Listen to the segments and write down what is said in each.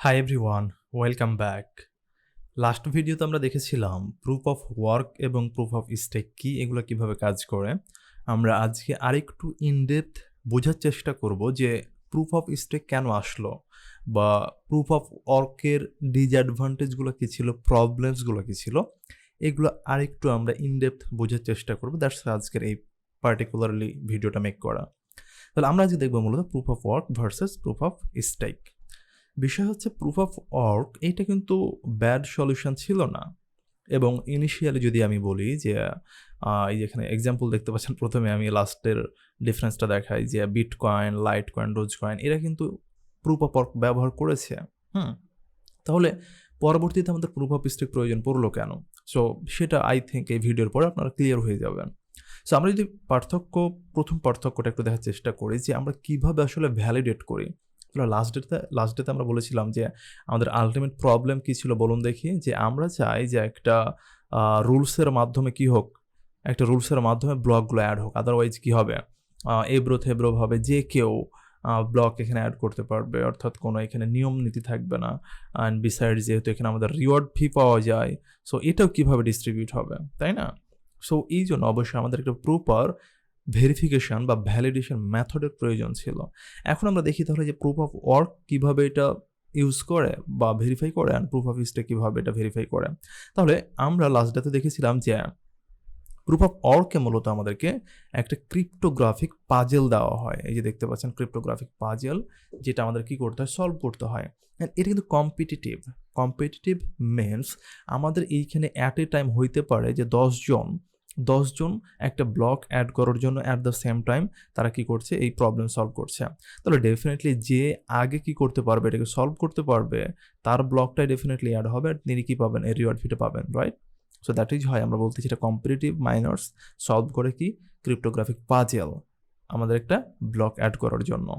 Hi everyone, welcome back. Last ভিডিওতে আমরা দেখেছিলাম প্রুফ অফ ওয়ার্ক এবং প্রুফ অফ স্টেক কি, এগুলো কিভাবে কাজ করে। আমরা আজকে আরেকটু ইনডেপথ বোঝার চেষ্টা করব যে প্রুফ অফ স্টেক কেন আসলো, বা প্রুফ অফ ওয়ার্কের ডিসঅ্যাডভান্টেজগুলো কী ছিল, প্রবলেমসগুলো কী ছিল, এগুলো আরেকটু আমরা ইনডেপথ বোঝার চেষ্টা করব। দ্যাটস আজকের এই পার্টিকুলারলি ভিডিওটা মেক করা। তাহলে আমরা আজকে দেখবো মূলত proof of work versus proof of stake. বিষয় হচ্ছে প্রুফ অফ ওয়ার্ক এইটা কিন্তু ব্যাড সলিউশন ছিল না। এবং ইনিশিয়ালি যদি আমি বলি যে এই যে এখানে এক্সাম্পল দেখতে পাচ্ছেন, প্রথমে আমি লাস্টের ডিফারেন্সটা দেখাই যে bitcoin, light coin, dose coin এরা কিন্তু প্রুফ অফ ওয়ার্ক ব্যবহার করেছে। তাহলে পরবর্তীতে আমাদের প্রুফ অফ স্টেক প্রয়োজন পড়লো কেন? সো সেটা আই থিঙ্ক এই ভিডিওর পরে আপনারা ক্লিয়ার হয়ে যাবেন। সো আমরা যদি প্রথম পার্থক্যটা একটু দেখার চেষ্টা করি যে আমরা কিভাবে আসলে ভ্যালিডেট করি। লাস্ট ডেতে আমরা বলেছিলাম যে আমাদের আলটিমেট প্রবলেম কী ছিল বলুন দেখি, যে আমরা চাই যে একটা রুলসের মাধ্যমে কী হোক, একটা রুলসের মাধ্যমে ব্লকগুলো অ্যাড হোক। আদারওয়াইজ কী হবে, এবড়ো থেবড়োভাবে যে কেউ ব্লক এখানে অ্যাড করতে পারবে, অর্থাৎ কোনো এখানে নিয়ম নীতি থাকবে না। অ্যান্ড বিসাইড যেহেতু এখানে আমাদের রিওয়ার্ড ফি পাওয়া যায়, সো এটাও কীভাবে ডিস্ট্রিবিউট হবে, তাই না? সো এই জন্য অবশ্যই আমাদের একটা প্রপার ভেরিফিকেশন বা ভ্যালিডেশন মেথডের প্রয়োজন ছিল। এখন আমরা দেখি তাহলে যে প্রুফ অফ ওয়ার্ক কীভাবে এটা ইউজ করে বা ভেরিফাই করে, অ্যান্ড প্রুফ অফ স্টেক কীভাবে এটা ভেরিফাই করে। তাহলে আমরা লাস্ট ডেতে দেখেছিলাম যে প্রুফ অফ ওয়ার্কে মূলত আমাদেরকে একটা ক্রিপ্টোগ্রাফিক পাজেল দেওয়া হয়। এই যে দেখতে পাচ্ছেন ক্রিপ্টোগ্রাফিক পাজেল, যেটা আমাদের কী করতে হয়, সলভ করতে হয়। অ্যান্ড এটা কিন্তু কম্পিটিটিভ মিনস আমাদের এইখানে অ্যাট এ টাইম হইতে পারে যে 10জন একটা ব্লক অ্যাড করার জন্য অ্যাট দ্য সেম টাইম তারা কি করছে, এই প্রবলেম সলভ করছে। তাহলে ডেফিনেটলি যে আগে কি করতে পারবে, এটাকে সলভ করতে পারবে, তার ব্লকটাই ডেফিনেটলি অ্যাড হবে, আর তিনি কি পাবেন, এই রিওয়ার্ড ফিটা পাবেন, রাইট? সো দ্যাট ইজ হয় আমরা বলতেছি এটা কম্পিটিটিভ মাইনার্স সলভ করে কি ক্রিপ্টোগ্রাফিক পাজেল আমাদের একটা ব্লক অ্যাড করার জন্য।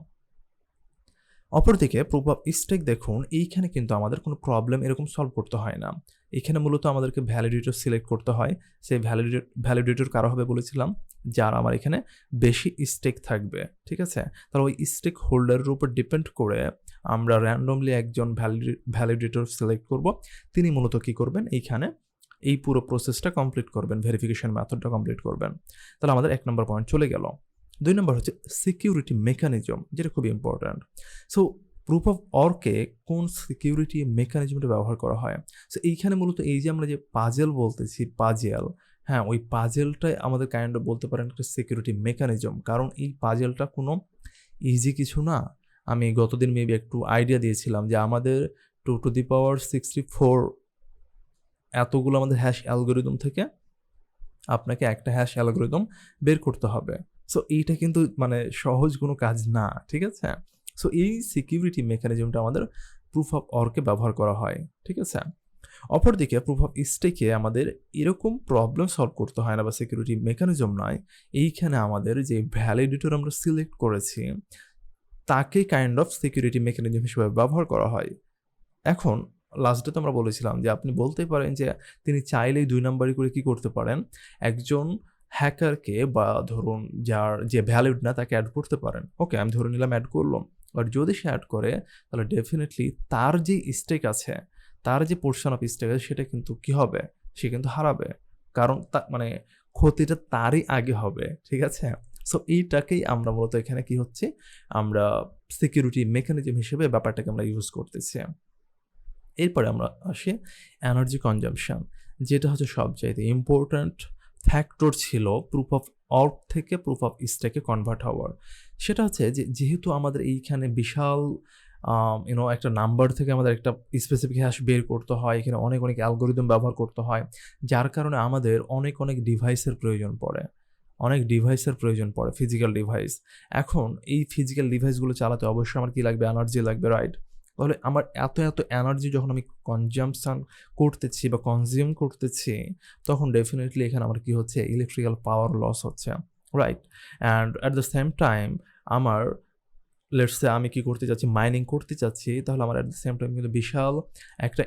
অপরদিকে প্রুফ অফ স্টেক দেখুন, এইখানে কিন্তু আমাদের কোনো প্রবলেম এরকম সলভ করতে হয় না। এখানে মূলত আমাদেরকে ভ্যালিডেটর সিলেক্ট করতে হয়। সেই ভ্যালিডেটর কারো হবে বলেছিলাম, যার আমার এখানে বেশি স্টেক থাকবে, ঠিক আছে? তাহলে ওই স্টেক হোল্ডারের উপর ডিপেন্ড করে আমরা র্যান্ডমলি একজন ভ্যালিডেটর সিলেক্ট করব। তিনি মূলত কী করবেন, এইখানে এই পুরো প্রসেসটা কমপ্লিট করবেন, ভেরিফিকেশন মেথডটা কমপ্লিট করবেন। তাহলে আমাদের 1 নম্বর পয়েন্ট চলে গেল। 2 নম্বর হচ্ছে সিকিউরিটি মেকানিজম, যেটা খুবই ইম্পর্ট্যান্ট। সো প্রুফ অফ ওয়ার্কে কোন সিকিউরিটি মেকানিজমটা ব্যবহার করা হয়? সো এইখানে মূলত এই যে আমরা যে পাজেল বলতেছি, হ্যাঁ, ওই পাজেলটাই আমাদের কাইন্ড অফ বলতে পারেন একটা সিকিউরিটি মেকানিজম। কারণ এই পাজেলটা কোনো ইজি কিছু না। আমি গতদিন মেবি একটু আইডিয়া দিয়েছিলাম যে আমাদের 2^64 এতগুলো আমাদের হ্যাশ অ্যালগোরিদম থেকে আপনাকে একটা হ্যাশ অ্যালগোরিদম বের করতে হবে। সো এইটা কিন্তু মানে সহজ কোনো কাজ না, ঠিক আছে? সো এই সিকিউরিটি মেকানিজমটা আমাদের প্রুফ অফ ওয়ার্কে ব্যবহার করা হয়, ঠিক আছে? অপরদিকে প্রুফ অফ স্টেকে আমাদের এরকম প্রবলেম সলভ করতে হয় না, বা সিকিউরিটি মেকানিজম নয়। এইখানে আমাদের যে ভ্যালিডেটর আমরা সিলেক্ট করেছি, তাকে কাইন্ড অফ সিকিউরিটি মেকানিজম হিসেবে ব্যবহার করা হয়। এখন লাস্টে তো আমরা বলেছিলাম যে আপনি বলতেই পারেন যে তিনি চাইলেই 2 নাম্বারই করে কি করতে পারেন, একজন হ্যাকারকে বা ধরুন যার যে ভ্যালিড না তাকে অ্যাড করতে পারেন। ওকে, আমি ধরে নিলাম অ্যাড করলাম। বাট যদি সে অ্যাড করে, তাহলে ডেফিনেটলি তার যে স্টেক আছে, তার যে পোর্শন অফ স্টেক আছে, সেটা কিন্তু কি হবে, সে কিন্তু হারাবে। কারণ মানে ক্ষতিটা তারই আগে হবে, ঠিক আছে? সো এইটাকেই আমরা মূলত এখানে কি হচ্ছে, আমরা সিকিউরিটি মেকানিজম হিসেবে ব্যাপারটাকে আমরা ইউজ করতেছি। এরপরে আমরা আসি এনার্জি কনজাম্পশন, যেটা হচ্ছে সবচাইতে ইম্পর্ট্যান্ট ফ্যাক্টর ছিল প্রুফ অফ ওয়ার্ক থেকে প্রুফ অফ স্টেকে কনভার্ট হওয়ার। সেটা হচ্ছে যে যেহেতু আমাদের এইখানে বিশাল একটা নাম্বার থেকে আমাদের একটা স্পেসিফিক হ্যাশ বের করতে হয়, এখানে অনেক অ্যালগোরিদম ব্যবহার করতে হয়, যার কারণে আমাদের অনেক ডিভাইসের প্রয়োজন পড়ে, ফিজিক্যাল ডিভাইস। এখন এই ফিজিক্যাল ডিভাইসগুলো চালাতে অবশ্যই আমার কি লাগবে, এনার্জি লাগবে, রাইট? তাহলে আমার এত এনার্জি যখন আমি কনজিউম করতেছি, তখন ডেফিনেটলি এখানে আমার কি হচ্ছে, ইলেকট্রিক্যাল পাওয়ার লস হচ্ছে, right? And at the same time আমার লেটস সে আমি কি করতে চাচ্ছি, মাইনিং করতে চাচ্ছি, তাহলে আমার অ্যাট দ্য সেম টাইম কিন্তু বিশাল একটা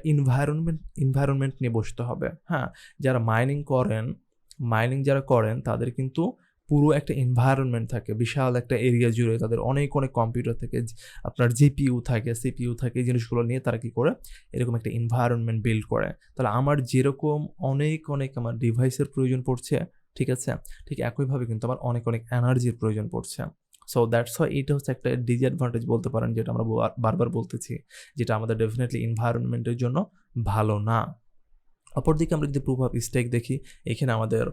এনভায়রনমেন্ট নিয়ে বসতে হবে। হ্যাঁ, যারা মাইনিং যারা করেন তাদের কিন্তু পুরো একটা এনভায়রনমেন্ট থাকে, বিশাল একটা এরিয়া জুড়ে তাদের অনেক অনেক কম্পিউটার থেকে আপনার জিপিইউ থাকে, সিপিইউ থাকে, এই জিনিসগুলো নিয়ে তারা কী করে এরকম একটা এনভায়রনমেন্ট বিল্ড করে। তাহলে আমার যেরকম অনেক অনেক আমার ডিভাইসের প্রয়োজন পড়ছে, ঠিক আছে, ঠিক একইভাবে কিন্তু আমার অনেক অনেক এনার্জির প্রয়োজন পড়ছে। সো দ্যাটস ওয়াই এটা হচ্ছে একটা ডিসঅ্যাডভান্টেজ বলতে পারেন, যেটা আমরা বারবার বলতেছি, যেটা আমাদের ডেফিনেটলি এনভায়রনমেন্টের জন্য ভালো না। অপরদিকে আমরা যদি প্রুফ অফ স্টেক দেখি, এখানে আমাদের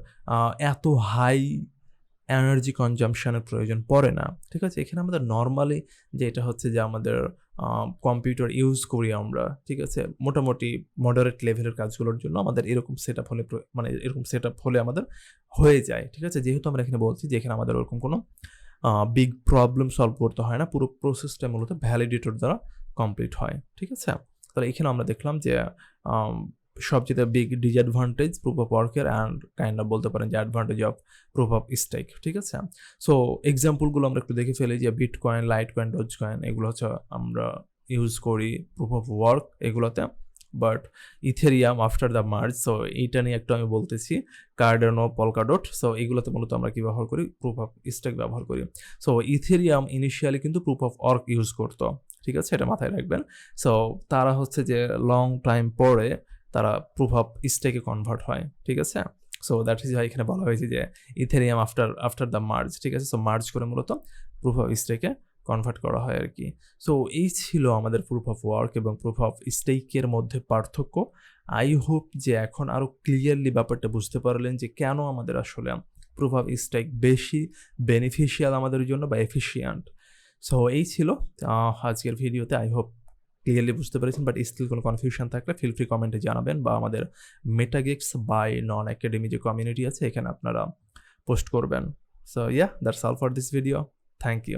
এত হাই এনার্জি কনজাম্পশনের প্রয়োজন পড়ে না, ঠিক আছে। এখানে আমাদের নর্মালি যেটা হচ্ছে যে আমাদের কম্পিউটার ইউজ করি আমরা, ঠিক আছে, মোটামুটি মডারেট লেভেলের কাজগুলোর জন্য আমাদের এরকম সেট আপ হলে মানে এরকম সেট আপ হলে আমাদের হয়ে যায়, ঠিক আছে। যেহেতু আমরা এখানে বলছি যে এখানে আমাদের ওরকম কোনো বিগ প্রবলেম সলভ করতে হয় না, পুরো প্রসেসটা মূলত ভ্যালিডেটর দ্বারা কমপ্লিট হয়, ঠিক আছে। তাহলে এখানে আমরা দেখলাম যে সবচেয়ে বিগ ডিসঅ্যাডভান্টেজ প্রুফ অফ ওয়ার্কের অ্যান্ড কাইন্ড অফ বলতে পারেন যে advantage of proof of stake, ঠিক আছে। সো এক্সাম্পলগুলো আমরা একটু দেখে ফেলি, যে বিটকয়েন, লাইটকয়েন, ডোজকয়েন, এগুলো হচ্ছে আমরা ইউজ করি প্রুফ অফ ওয়ার্ক এগুলোতে। But Ethereum after the merge, so এইটা নিয়ে একটু আমি বলতেছি, কার্ডানো, পলকাডট, সো এগুলোতে মূলত আমরা কী ব্যবহার করি, প্রুফ অফ স্টেক ব্যবহার করি। সো ইথেরিয়াম ইনিশিয়ালি কিন্তু প্রুফ অফ ওয়ার্ক ইউজ করতো, ঠিক আছে, এটা মাথায় রাখবেন। সো তারা হচ্ছে যে লং টাইম পরে তারা প্রুফ অফ স্টেকে কনভার্ট হয়, ঠিক আছে। সো দ্যাট ইজ এখানে বলা হয়েছে যে ইথেরিয়াম আফটার দ্য মার্জ, ঠিক আছে। সো মার্জ করে মূলত প্রুফ অফ স্টেকে কনভার্ট করা হয় আর কি। সো এই ছিল আমাদের প্রুফ অফ ওয়ার্ক এবং প্রুফ অফ স্টেকের মধ্যে পার্থক্য। আই হোপ যে এখন আরও ক্লিয়ারলি ব্যাপারটা বুঝতে পারলেন যে কেন আমাদের আসলে প্রুফ অফ স্টেক বেশি বেনিফিশিয়াল আমাদের জন্য বা এফিশিয়েন্ট। সো এই ছিল আজকের ভিডিওতে। আই হোপ ক্লিয়ারলি বুঝতে পেরেছেন, বাট স্টিল কোনো কনফিউশন থাকলে ফিল ফ্রি কমেন্টে জানাবেন, বা আমাদের মেটাগিক্স বাই নন একাডেমি যে কমিউনিটি আছে এখানে আপনারা পোস্ট করবেন। So that's all for this video. Thank you.